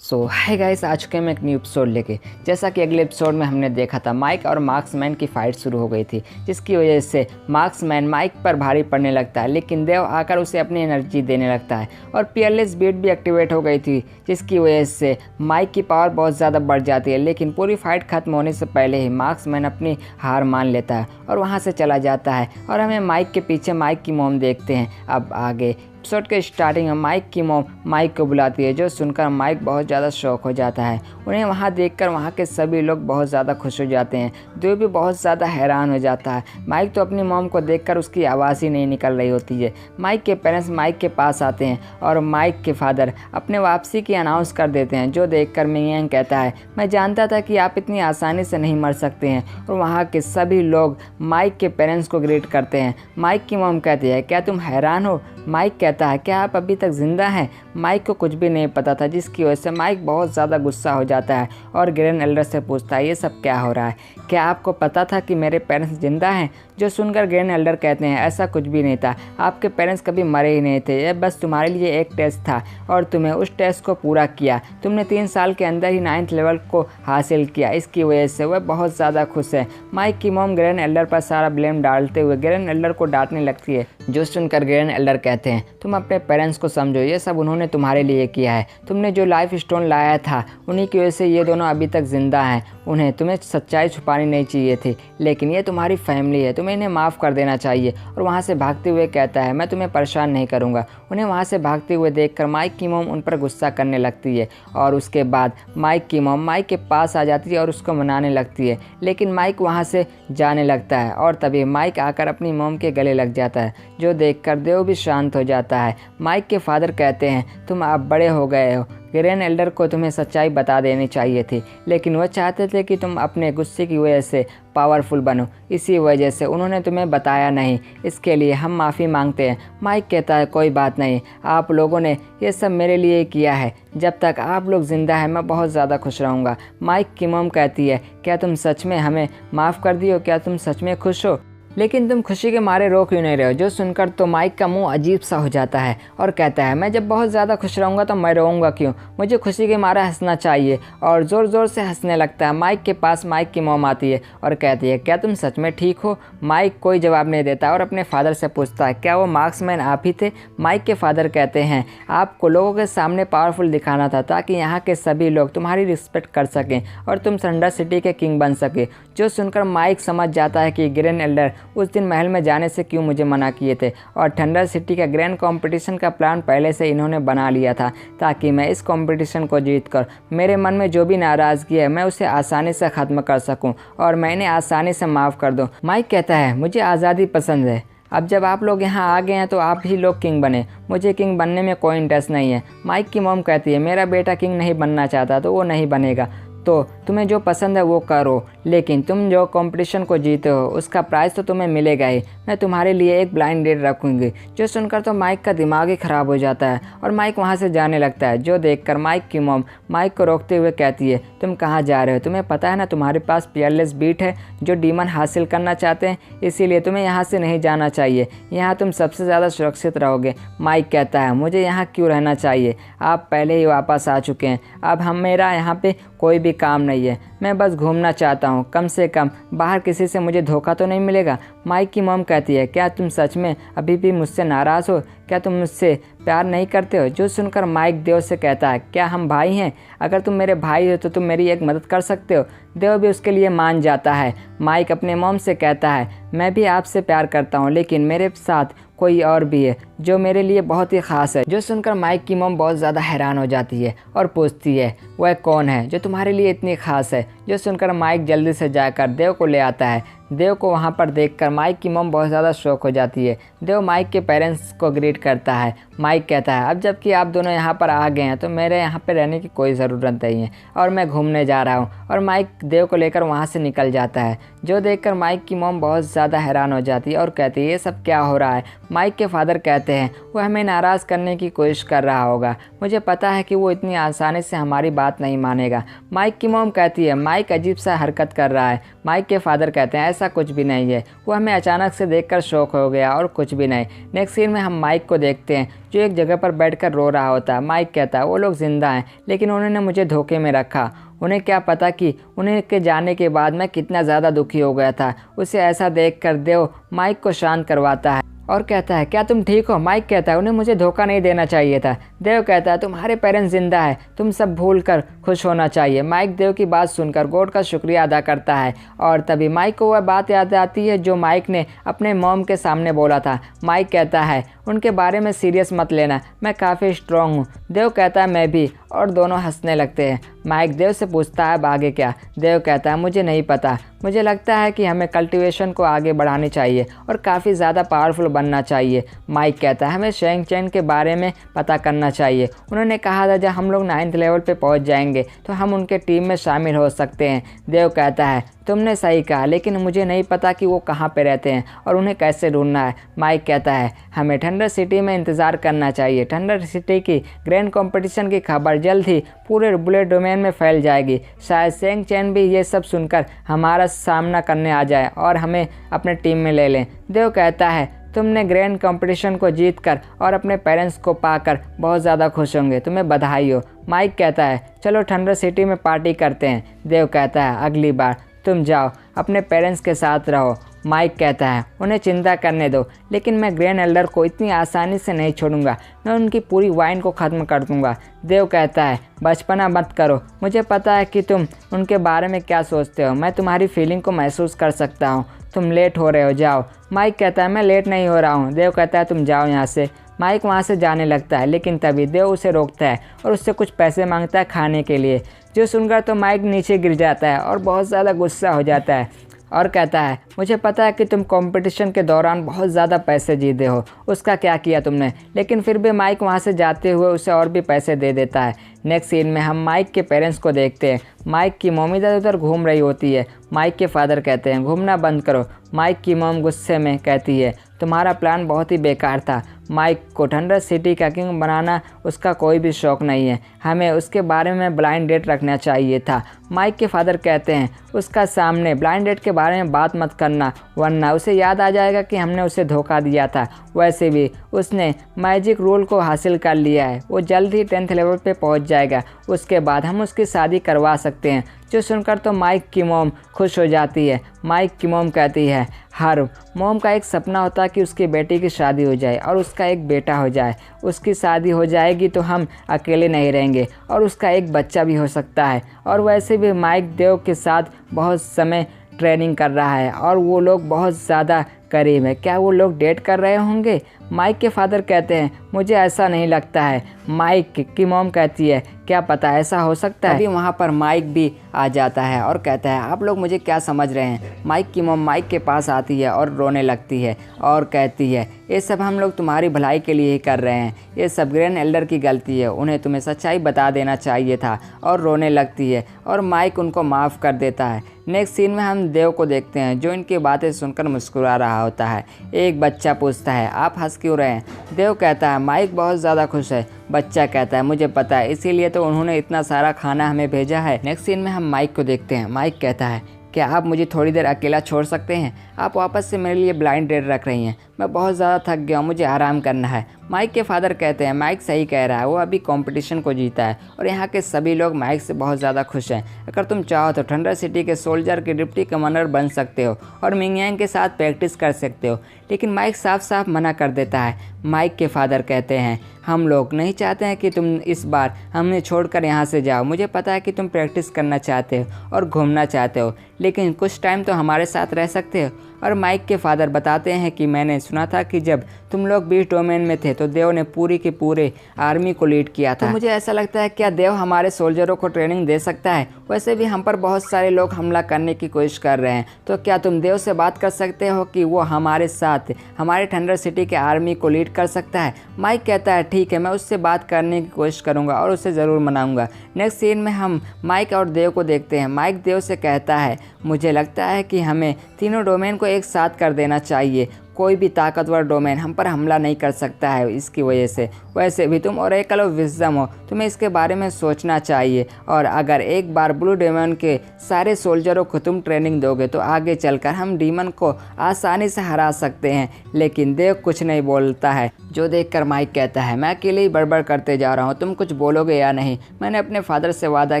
Hi guys, आ चुके हैं हम एक न्यू एपिसोड लेके। जैसा कि अगले एपिसोड में हमने देखा था, माइक और मार्क्समैन की फाइट शुरू हो गई थी, जिसकी वजह से मार्क्समैन माइक पर भारी पड़ने लगता है, लेकिन देव आकर उसे अपनी एनर्जी देने लगता है और पीयरलेस बीट भी एक्टिवेट हो गई थी, जिसकी वजह से माइक की पावर बहुत ज़्यादा बढ़ जाती है। लेकिन पूरी फाइट खत्म होने से पहले ही मार्क्समैन अपनी हार मान लेता है और वहाँ से चला जाता है और हमें माइक के पीछे माइक की मॉम देखते हैं। अब आगे एपिसोड के स्टार्टिंग में माइक की मॉम माइक को बुलाती है, जो सुनकर माइक बहुत ज़्यादा शॉक हो जाता है। उन्हें वहाँ देखकर वहाँ के सभी लोग बहुत ज़्यादा खुश हो जाते हैं। देव भी बहुत ज़्यादा हैरान हो जाता है। माइक तो अपनी मॉम को देखकर उसकी आवाज़ ही नहीं निकल रही होती है। माइक के पेरेंट्स माइक के पास आते हैं और माइक के फादर अपने वापसी की अनाउंस कर देते हैं, जो देखकर मिंग कहता है, मैं जानता था कि आप इतनी आसानी से नहीं मर सकते हैं। और वहाँ के सभी लोग माइक के पेरेंट्स को ग्रीट करते हैं। माइक की मॉम कहती है, क्या तुम हैरान हो? माइक कहता है, क्या आप अभी तक ज़िंदा हैं? माइक को कुछ भी नहीं पता था, जिसकी वजह से माइक बहुत ज़्यादा गुस्सा हो जाता है और ग्रैंड एल्डर से पूछता है, ये सब क्या हो रहा है? क्या आपको पता था कि मेरे पेरेंट्स ज़िंदा हैं? जो सुनकर ग्रैंड एल्डर कहते हैं, ऐसा कुछ भी नहीं था, आपके पेरेंट्स कभी मरे ही नहीं थे, यह बस तुम्हारे लिए एक टेस्ट था और तुम्हें उस टेस्ट को पूरा किया। तुमने 3 साल के अंदर ही 9th लेवल को हासिल किया। इसकी वजह से वह बहुत ज़्यादा खुश है। माइक की मॉम ग्रैंड एल्डर पर सारा ब्लेम डालते हुए ग्रैंड एल्डर को डांटने लगती है, जो सुनकर ग्रैंड एल्डर कहते हैं, तुम अपने पेरेंट्स को समझो, ये सब उन्होंने तुम्हारे लिए किया है। तुमने जो लाइफ स्टोन लाया था, उन्हीं की वजह से ये दोनों अभी तक ज़िंदा हैं। तुम्हें सच्चाई छुपानी नहीं चाहिए थी, लेकिन ये तुम्हारी फैमिली है, तुम्हें इन्हें माफ़ कर देना चाहिए। और वहाँ से भागते हुए कहता है, मैं तुम्हें परेशान नहीं करूँगा। उन्हें वहाँ से भागते हुए देखकर माइक की मॉम उन पर गुस्सा करने लगती है और उसके बाद माइक की मॉम माइक के पास आ जाती है और उसको मनाने लगती है, लेकिन माइक वहाँ से जाने लगता है और तभी माइक आकर अपनी मॉम के गले लग जाता है, जो देखकर देव भी शांत हो जाता है। माइक के फादर कहते हैं, तुम अब बड़े हो गए हो, ग्रैंड एल्डर को तुम्हें सच्चाई बता देनी चाहिए थी, लेकिन वह चाहते थे कि तुम अपने गुस्से की वजह से पावरफुल बनो, इसी वजह से उन्होंने तुम्हें बताया नहीं। इसके लिए हम माफ़ी मांगते हैं। माइक कहता है, कोई बात नहीं, आप लोगों ने ये सब मेरे लिए किया है। जब तक आप लोग ज़िंदा हैं मैं बहुत ज़्यादा खुश रहूँगा। माइक की मॉम कहती है, क्या तुम सच में हमें माफ़ कर दियो? क्या तुम सच में खुश हो? लेकिन तुम खुशी के मारे रो क्यों नहीं रहे हो? जो सुनकर तो माइक का मुंह अजीब सा हो जाता है और कहता है, मैं जब बहुत ज़्यादा खुश रहूँगा तो मैं रोऊंगा क्यों? मुझे खुशी के मारे हंसना चाहिए। और ज़ोर ज़ोर से हंसने लगता है। माइक के पास माइक की मॉम आती है और कहती है, क्या तुम सच में ठीक हो? माइक कोई जवाब नहीं देता और अपने फादर से पूछता है, क्या वो मार्क्समैन आप ही थे? माइक के फादर कहते हैं, आपको लोगों के सामने पावरफुल दिखाना था, ताकि यहाँ के सभी लोग तुम्हारी रिस्पेक्ट कर सकें और तुम थंडर सिटी के किंग बन सके। जो सुनकर माइक समझ जाता है कि ग्रैंड एल्डर उस दिन महल में जाने से क्यों मुझे मना किए थे और थंडर सिटी का ग्रैंड कंपटीशन का प्लान पहले से इन्होंने बना लिया था, ताकि मैं इस कंपटीशन को जीतकर मेरे मन में जो भी नाराज़गी है मैं उसे आसानी से ख़त्म कर सकूं और मैं इन्हें आसानी से माफ़ कर दूं। माइक कहता है, मुझे आज़ादी पसंद है। अब जब आप लोग यहाँ आ गए हैं तो आप ही लोग किंग बने, मुझे किंग बनने में कोई इंटरेस्ट नहीं है। माइक की मॉम कहती है, मेरा बेटा किंग नहीं बनना चाहता तो वो नहीं बनेगा, तो तुम्हें जो पसंद है वो करो, लेकिन तुम जो कंपटीशन को जीते हो उसका प्राइज़ तो तुम्हें मिलेगा ही। मैं तुम्हारे लिए एक ब्लाइंड डेट रखूँगी। जो सुनकर तो माइक का दिमाग ही ख़राब हो जाता है और माइक वहाँ से जाने लगता है, जो देखकर माइक की मॉम माइक को रोकते हुए कहती है, तुम कहाँ जा रहे हो? तुम्हें पता है ना तुम्हारे पास पीयरलेस बीट है जो डीमन हासिल करना चाहते हैं, इसीलिए तुम्हें यहाँ से नहीं जाना चाहिए। यहाँ तुम सबसे ज़्यादा सुरक्षित रहोगे। माइक कहता है, मुझे यहाँ क्यों रहना चाहिए? आप पहले ही वापस आ चुके हैं, अब मेरा यहाँ पे कोई भी काम नहीं है। मैं बस घूमना चाहता हूँ, कम से कम बाहर किसी से मुझे धोखा तो नहीं मिलेगा। माइक की मॉम कहती है, क्या तुम सच में अभी भी मुझसे नाराज़ हो? क्या तुम मुझसे प्यार नहीं करते हो? जो सुनकर माइक देव से कहता है, क्या हम भाई हैं? अगर तुम मेरे भाई हो तो तुम मेरी एक मदद कर सकते हो। देव भी उसके लिए मान जाता है। माइक अपने मॉम से कहता है, मैं भी आपसे प्यार करता हूँ, लेकिन मेरे साथ कोई और भी है जो मेरे लिए बहुत ही ख़ास है। जो सुनकर माइक की मॉम बहुत ज़्यादा हैरान हो जाती है और पूछती है, वह कौन है जो तुम्हारे लिए इतनी ख़ास है? जो सुनकर माइक जल्दी से जाकर देव को ले आता है। देव को वहाँ पर देखकर माइक की मॉम बहुत ज़्यादा शॉक हो जाती है। देव माइक के पेरेंट्स को ग्रीट करता है। माइक कहता है, अब जबकि आप दोनों यहाँ पर आ गए हैं तो मेरे यहाँ पर रहने की कोई ज़रूरत नहीं है और मैं घूमने जा रहा हूँ। और माइक देव को लेकर वहाँ से निकल जाता है, जो देखकर माइक की मॉम बहुत ज़्यादा हैरान हो जाती है और कहती है, ये सब क्या हो रहा है? माइक के फादर कहते कहते हैं वो हमें नाराज़ करने की कोशिश कर रहा होगा। मुझे पता है कि वो इतनी आसानी से हमारी बात नहीं मानेगा। माइक की मॉम कहती है माइक अजीब सा हरकत कर रहा है। माइक के फादर कहते हैं ऐसा कुछ भी नहीं है, वो हमें अचानक से देखकर शॉक हो गया और कुछ भी नहीं। नेक्स्ट सीन में हम माइक को देखते हैं जो एक जगह पर बैठकर रो रहा होता है। माइक कहता है वो लोग ज़िंदा हैं लेकिन उन्होंने मुझे धोखे में रखा। उन्हें क्या पता कि उन्हें के जाने के बाद मैं कितना ज़्यादा दुखी हो गया था। उसे ऐसा देखकर देव माइक को शांत करवाता है और कहता है क्या तुम ठीक हो? माइक कहता है उन्हें मुझे धोखा नहीं देना चाहिए था। देव कहता है तुम्हारे पेरेंट्स जिंदा है, तुम सब भूल कर खुश होना चाहिए। माइक देव की बात सुनकर गॉड का शुक्रिया अदा करता है और तभी माइक को वह बात याद आती है जो माइक ने अपने मॉम के सामने बोला था। माइक कहता है उनके बारे में सीरियस मत लेना, मैं काफ़ी स्ट्रॉन्ग हूँ। देव कहता है मैं भी, और दोनों हंसने लगते हैं। माइक देव से पूछता है अब आगे क्या? देव कहता है मुझे नहीं पता, मुझे लगता है कि हमें कल्टीवेशन को आगे बढ़ानी चाहिए और काफ़ी ज़्यादा पावरफुल बनना चाहिए। माइक कहता है हमें शेंग चैन के बारे में पता करना चाहिए। उन्होंने कहा था जब हम लोग 9th लेवल पे पहुंच जाएंगे तो हम उनके टीम में शामिल हो सकते हैं। देव कहता है तुमने सही कहा लेकिन मुझे नहीं पता कि वो कहाँ पे रहते हैं और उन्हें कैसे ढूंढना है। माइक कहता है हमें थंडर सिटी में इंतज़ार करना चाहिए। थंडर सिटी की ग्रैंड कंपटीशन की खबर जल्द ही पूरे बुलेट डोमेन में फैल जाएगी। शायद शेंग चैन भी ये सब सुनकर हमारा सामना करने आ जाए और हमें अपने टीम में ले लें। देव कहता है तुमने ग्रैंड कंपटीशन को जीतकर और अपने पेरेंट्स को पाकर बहुत ज़्यादा खुश होंगे, तुम्हें बधाई हो। माइक कहता है चलो थंडर सिटी में पार्टी करते हैं। देव कहता है अगली बार तुम जाओ अपने पेरेंट्स के साथ रहो। माइक कहता है उन्हें चिंता करने दो लेकिन मैं ग्रैंड एल्डर को इतनी आसानी से नहीं छोड़ूंगा, मैं उनकी पूरी वाइन को ख़त्म कर दूंगा। देव कहता है बचपना मत करो, मुझे पता है कि तुम उनके बारे में क्या सोचते हो, मैं तुम्हारी फीलिंग को महसूस कर सकता हूँ। तुम लेट हो रहे हो, जाओ। माइक कहता है मैं लेट नहीं हो रहा हूँ। देव कहता है तुम जाओ यहाँ से। माइक वहाँ से जाने लगता है लेकिन तभी देव उसे रोकता है और उससे कुछ पैसे मांगता है खाने के लिए, जो सुनकर तो माइक नीचे गिर जाता है और बहुत ज़्यादा गुस्सा हो जाता है और कहता है मुझे पता है कि तुम कंपटीशन के दौरान बहुत ज़्यादा पैसे जीते हो, उसका क्या किया तुमने? लेकिन फिर भी माइक वहाँ से जाते हुए उसे और भी पैसे दे देता है। नेक्स्ट सीन में हम माइक के पेरेंट्स को देखते हैं। माइक की मॉम इधर उधर घूम रही होती है। माइक के फादर कहते हैं घूमना बंद करो। माइक की मॉम गुस्से में कहती है तुम्हारा प्लान बहुत ही बेकार था। माइक को थंडर सिटी का किंग बनाना उसका कोई भी शौक नहीं है, हमें उसके बारे में ब्लाइंड डेट रखना चाहिए था। माइक के फादर कहते हैं उसका सामने ब्लाइंड डेट के बारे में बात मत करना वरना उसे याद आ जाएगा कि हमने उसे धोखा दिया था। वैसे भी उसने मैजिक रूल को हासिल कर लिया है, वो जल्द ही 10th लेवल पे पहुंच जाएगा, उसके बाद हम उसकी शादी करवा सकते हैं। जो सुनकर तो माइक की मॉम खुश हो जाती है। माइक की मॉम कहती है हर मॉम का एक सपना होता है कि उसकी बेटी की शादी हो जाए और उसका एक बेटा हो जाए। उसकी शादी हो जाएगी तो हम अकेले नहीं रहेंगे और उसका एक बच्चा भी हो सकता है। और वैसे भी माइक देव के साथ बहुत समय ट्रेनिंग कर रहा है और वो लोग बहुत ज़्यादा करीब है। क्या वो लोग डेट कर रहे होंगे? माइक के फादर कहते हैं मुझे ऐसा नहीं लगता है। माइक की मॉम कहती है क्या पता ऐसा हो सकता है। अभी वहाँ पर माइक भी आ जाता है और कहता है आप लोग मुझे क्या समझ रहे हैं। माइक की मॉम माइक के पास आती है और रोने लगती है और कहती है ये सब हम लोग तुम्हारी भलाई के लिए ही कर रहे हैं, ये सब ग्रैंड एल्डर की गलती है, उन्हें तुम्हें सच्चाई बता देना चाहिए था। और रोने लगती है और माइक उनको माफ़ कर देता है। नेक्स्ट सीन में हम देव को देखते हैं जो इनकी बातें सुनकर मुस्कुरा रहा होता है। एक बच्चा पूछता है आप हंस क्यों रहे हैं? देव कहता है माइक बहुत ज़्यादा खुश है। बच्चा कहता है मुझे पता है, इसीलिए तो उन्होंने इतना सारा खाना हमें भेजा है। नेक्स्ट सीन में हम माइक को देखते हैं। माइक कहता है क्या आप मुझे थोड़ी देर अकेला छोड़ सकते हैं? आप वापस से मेरे लिए ब्लाइंड डेट रख रही हैं, मैं बहुत ज़्यादा थक गया हूँ, मुझे आराम करना है। माइक के फादर कहते हैं माइक सही कह रहा है, वो अभी कंपटीशन को जीता है और यहाँ के सभी लोग माइक से बहुत ज़्यादा खुश हैं। अगर तुम चाहो तो थंडर सिटी के सोल्जर के डिप्टी कमांडर बन सकते हो और मिंगयांग के साथ प्रैक्टिस कर सकते हो। लेकिन माइक साफ साफ मना कर देता है। माइक के फादर कहते हैं हम लोग नहीं चाहते हैं कि तुम इस बार हमें छोड़कर यहाँ से जाओ। मुझे पता है कि तुम प्रैक्टिस करना चाहते हो और घूमना चाहते हो, लेकिन कुछ टाइम तो हमारे साथ रह सकते हो। और माइक के फादर बताते हैं कि मैंने सुना था कि जब तुम लोग बीच डोमेन में थे तो देव ने पूरी के पूरे आर्मी को लीड किया था। तो मुझे ऐसा लगता है क्या देव हमारे सोल्जरों को ट्रेनिंग दे सकता है? वैसे भी हम पर बहुत सारे लोग हमला करने की कोशिश कर रहे हैं, तो क्या तुम देव से बात कर सकते हो कि वो हमारे साथ हमारे थंडर सिटी के आर्मी को लीड कर सकता है? माइक कहता है ठीक है, मैं उससे बात करने की कोशिश करूँगा और उसे ज़रूर मनाऊँगा। नेक्स्ट सीन में हम माइक और देव को देखते हैं। माइक देव से कहता है मुझे लगता है कि हमें तीनों डोमेन को एक साथ कर देना चाहिए, कोई भी ताकतवर डोमेन हम पर हमला नहीं कर सकता है इसकी वजह से। वैसे भी तुम ओरेकल ऑफ विजडम हो, तुम्हें इसके बारे में सोचना चाहिए। और अगर एक बार ब्लू डेमन के सारे सोल्जरों को तुम ट्रेनिंग दोगे तो आगे चलकर हम डीमन को आसानी से हरा सकते हैं। लेकिन देव कुछ नहीं बोलता है, जो देखकर माइक कहता है मैं अकेले ही बड़बड़ करते जा रहा हूँ, तुम कुछ बोलोगे या नहीं? मैंने अपने फादर से वादा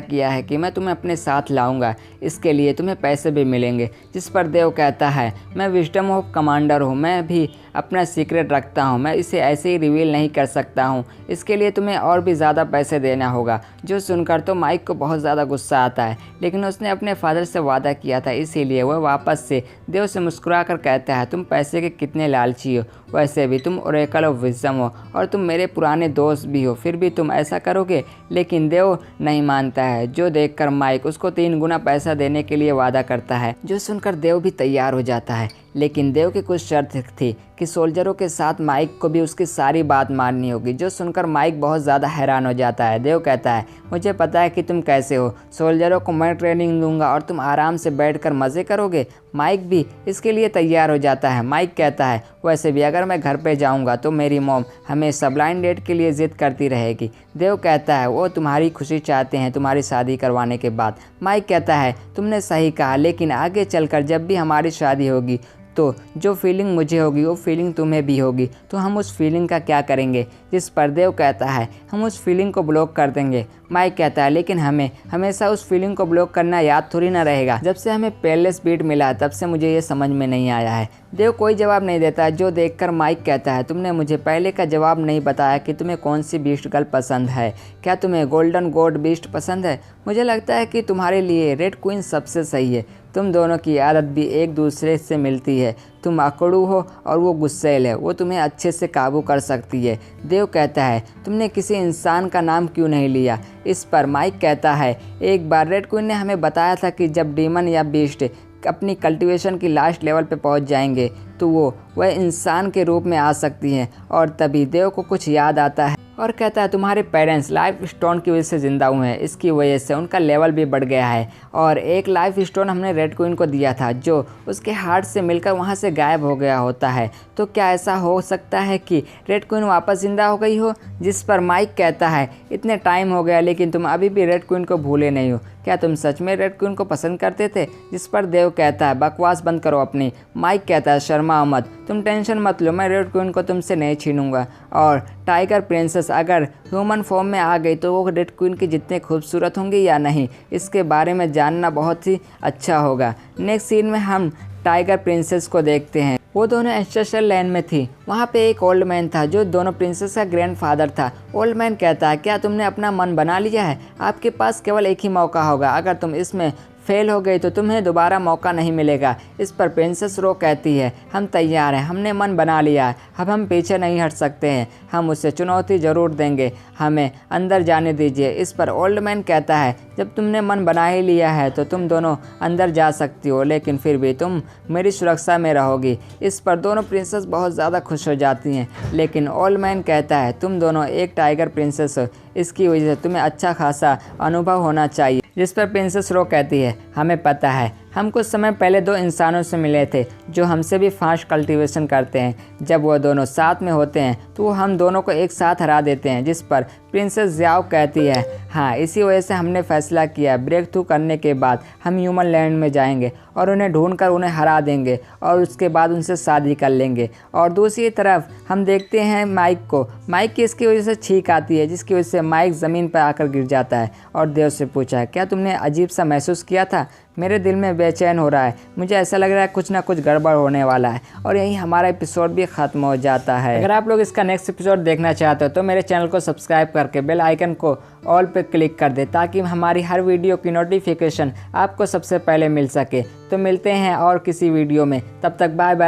किया है कि मैं तुम्हें अपने साथ लाऊंगा, इसके लिए तुम्हें पैसे भी मिलेंगे। जिस पर देव कहता है मैं विजडम ऑफ कमांडर हूँ, मैं भी अपना सीक्रेट रखता हूँ, मैं इसे ऐसे ही रिवील नहीं कर सकता हूँ, इसके लिए तुम्हें और भी ज़्यादा पैसे देना होगा। जो सुनकर तो माइक को बहुत ज़्यादा गुस्सा आता है, लेकिन उसने अपने फादर से वादा किया था, इसीलिए वह वापस से देव से मुस्कुरा कर कहता है तुम पैसे के कितने लालची हो, वैसे भी तुम ओरेकल ऑफ विजडम हो और तुम मेरे पुराने दोस्त भी हो, फिर भी तुम ऐसा करोगे? लेकिन देव नहीं मानता है, जो देखकर माइक उसको 3 गुना पैसा देने के लिए वादा करता है। जो सुनकर देव भी तैयार हो जाता है, लेकिन देव की कुछ शर्त थी कि सोल्जरों के साथ माइक को भी उसकी सारी बात माननी होगी। जो सुनकर माइक बहुत ज़्यादा हैरान हो जाता है। देव कहता है मुझे पता है कि तुम कैसे हो, सोल्जरों को मैं ट्रेनिंग दूंगा और तुम आराम से बैठकर मज़े करोगे। माइक भी इसके लिए तैयार हो जाता है। माइक कहता है वैसे भी अगर मैं घर पे जाऊंगा तो मेरी मॉम हमेशा ब्लाइंड डेट के लिए ज़िद करती रहेगी। देव कहता है वो तुम्हारी खुशी चाहते हैं तुम्हारी शादी करवाने के बाद। माइक कहता है तुमने सही कहा, लेकिन आगे चलकर जब भी हमारी शादी होगी तो जो फीलिंग मुझे होगी वो फीलिंग तुम्हें भी होगी, तो हम उस फीलिंग का क्या करेंगे? जिस पर देव कहता है हम उस फीलिंग को ब्लॉक कर देंगे। माइक कहता है लेकिन हमें हमेशा उस फीलिंग को ब्लॉक करना याद थोड़ी ना रहेगा। जब से हमें पेनलेस बीट मिला तब से मुझे ये समझ में नहीं आया है। देव कोई जवाब नहीं देता, जो देखकर माइक कहता है तुमने मुझे पहले का जवाब नहीं बताया कि तुम्हें कौन सी बीस्ट गर्ल पसंद है। क्या तुम्हें गोल्डन गोड बीस्ट पसंद है? मुझे लगता है कि तुम्हारे लिए रेड क्वीन सबसे सही है। तुम दोनों की आदत भी एक दूसरे से मिलती है, तुम अकड़ू हो और वो गुस्सैल है, वो तुम्हें अच्छे से काबू कर सकती है। देव कहता है तुमने किसी इंसान का नाम क्यों नहीं लिया? इस पर माइक कहता है एक बार रेड क्वीन ने हमें बताया था कि जब डीमन या बीस्ट अपनी कल्टीवेशन की लास्ट लेवल पे पहुंच जाएंगे तो वह इंसान के रूप में आ सकती हैं। और तभी देव को कुछ याद आता है और कहता है तुम्हारे पेरेंट्स लाइफ स्टोन की वजह से ज़िंदा हुए हैं, इसकी वजह से उनका लेवल भी बढ़ गया है। और एक लाइफ स्टोन हमने रेड क्वीन को दिया था जो उसके हार्ट से मिलकर वहाँ से गायब हो गया होता है। तो क्या ऐसा हो सकता है कि रेड क्वीन वापस ज़िंदा हो गई हो? जिस पर माइक कहता है इतने टाइम हो गया लेकिन तुम अभी भी रेड क्वीन को भूले नहीं हो, क्या तुम सच में रेड क्वीन को पसंद करते थे? जिस पर देव कहता है बकवास बंद करो अपनी। माइक कहता है शर्मा मत, तुम टेंशन मत लो, मैं रेड क्वीन को तुमसे नहीं छीनूंगा। और टाइगर प्रिंसेस अगर ह्यूमन फॉर्म में आ गई तो वो रेड क्वीन की जितने खूबसूरत होंगी या नहीं, इसके बारे में जानना बहुत ही अच्छा होगा। नेक्स्ट सीन में हम टाइगर प्रिंसेस को देखते हैं। वो दोनों एंसेस्ट्रल लैंड में थी। वहाँ पे एक ओल्ड मैन था जो दोनों प्रिंसेस का ग्रैंडफादर था। ओल्ड मैन कहता है क्या तुमने अपना मन बना लिया है? आपके पास केवल एक ही मौका होगा, अगर तुम इसमें फेल हो गई तो तुम्हें दोबारा मौका नहीं मिलेगा। इस पर प्रिंसेस रो कहती है हम तैयार हैं, हमने मन बना लिया है, अब हम पीछे नहीं हट सकते हैं, हम उसे चुनौती ज़रूर देंगे, हमें अंदर जाने दीजिए। इस पर ओल्ड मैन कहता है जब तुमने मन बना ही लिया है तो तुम दोनों अंदर जा सकती हो, लेकिन फिर भी तुम मेरी सुरक्षा में रहोगी। इस पर दोनों प्रिंसेस बहुत ज़्यादा खुश हो जाती हैं, लेकिन ओल्ड मैन कहता है तुम दोनों एक टाइगर प्रिंसेस हो, इसकी वजह से तुम्हें अच्छा खासा अनुभव होना चाहिए। जिस पर प्रिंसेस रो कहती है हमें पता है, हम कुछ समय पहले 2 इंसानों से मिले थे जो हमसे भी फास्ट कल्टीवेशन करते हैं, जब वो दोनों साथ में होते हैं तो वो हम दोनों को एक साथ हरा देते हैं। जिस पर प्रिंसेस ज़ियाओ कहती है हाँ, इसी वजह से हमने फैसला किया ब्रेक थ्रू करने के बाद हम ह्यूमन लैंड में जाएंगे और उन्हें ढूंढकर उन्हें हरा देंगे और उसके बाद उनसे शादी कर लेंगे। और दूसरी तरफ हम देखते हैं माइक को, माइक की इसकी वजह से छींक आती है, जिसकी वजह से माइक ज़मीन पर आकर गिर जाता है और देव से पूछा है क्या तुमने अजीब सा महसूस किया था? मेरे दिल में बेचैन हो रहा है, मुझे ऐसा लग रहा है कुछ ना कुछ गड़बड़ होने वाला है। और यही हमारा एपिसोड भी ख़त्म हो जाता है। अगर आप लोग इसका नेक्स्ट एपिसोड देखना चाहते हो तो मेरे चैनल को सब्सक्राइब करके बेल आइकन को ऑल पे क्लिक कर दे, ताकि हमारी हर वीडियो की नोटिफिकेशन आपको सबसे पहले मिल सके। तो मिलते हैं और किसी वीडियो में, तब तक बाय बाय।